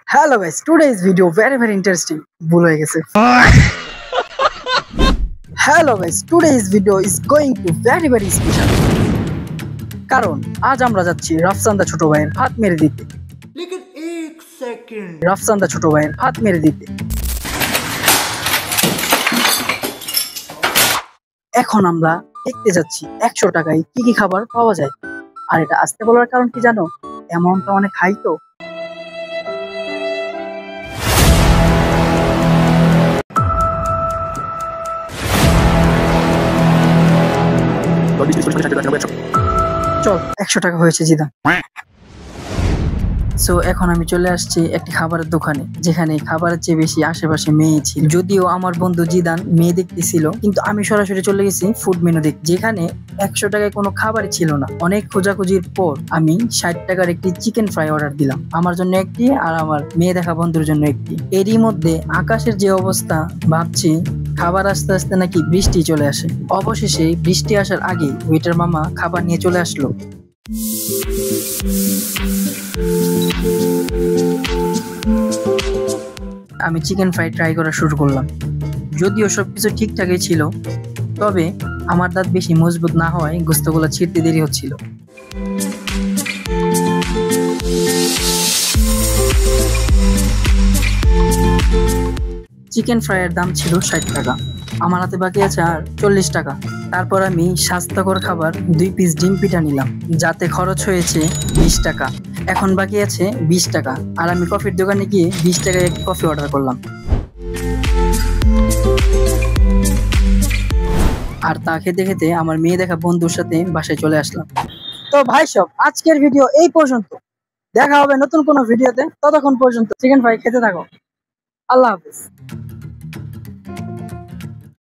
Hello guys, today's video very interesting. ভুল হয়ে গেছে। Hello guys, today's video is going to very special. কারণ আজ আমরা যাচ্ছি রাফসান্দা ছোট ভাইয়ের হাত মেরে দিতে। लेकिन एक सेकंड রাফসান্দা ছোট ভাইয়ের হাত মেরে দিতে। এখন আমরা দেখতে যাচ্ছি 100 টাকায় কি কি খাবার পাওয়া যায়। আর এটা আসতে বলার কারণ কি জানো? অ্যামাউন্টটা অনেক হাই তো। চল 100 টাকা হয়েছে জিদা। সো এখন আমি চলে আসছি একটি খাবারের দোকানে, যেখানে খাবারের চেয়ে বেশি আশেপাশে মেয়ে ছিল। যদিও আমার বন্ধু জিদান মেয়ে দেখতেছিল, কিন্তু আমি সরাসরি চলে গেছি ফুড মেনু দেখতে, যেখানে 100 টাকায় কোনো খাবারই ছিল না। অনেক খোঁজাখুঁজির পর আমি 60 টাকার একটি চিকেন ফ্রাই অর্ডার দিলাম, আমার জন্য একটি আর আমার মেয়ে দেখা বন্ধুর জন্য একটি। এরই মধ্যে আকাশের যে অবস্থা, ভাবছি খাবার আস্তে আস্তে নাকি বৃষ্টি চলে আসে। অবশেষে বৃষ্টি আসার আগে ওয়েটার মামা খাবার নিয়ে চলে আসলো। আমি চিকেন ফ্রাই ট্রাই করা শুরু করলাম। যদিও সবকিছু ঠিকঠাকই ছিল, তবে আমার দাঁত বেশি মজবুত না হওয়ায় গোস্তগুলো ছিঁড়তে দেরি হচ্ছিল। চিকেন ফ্রাইয়ের দাম ছিল 60 টাকা, আমার হাতে বাকি আছে আর 40 টাকা। তারপর আমি স্বাস্থ্যকর খাবার 2 পিস ডিম পিঠা নিলাম, যাতে খরচ হয়েছে 20 টাকা। এখন বাকি আছে 20 টাকা, আর আমি কফির দোকানে গিয়ে 20 টাকায় একটি কফি অর্ডার করলাম। আর তা খেতে খেতে আমার মেয়ে দেখা বন্ধুর সাথে বাসায় চলে আসলাম। তো ভাই সব, আজকের ভিডিও এই পর্যন্ত। দেখা হবে নতুন কোনো ভিডিওতে, ততক্ষণ পর্যন্ত চিকেন ফ্রাই খেতে থাকো। আল্লাহ হাফেজ।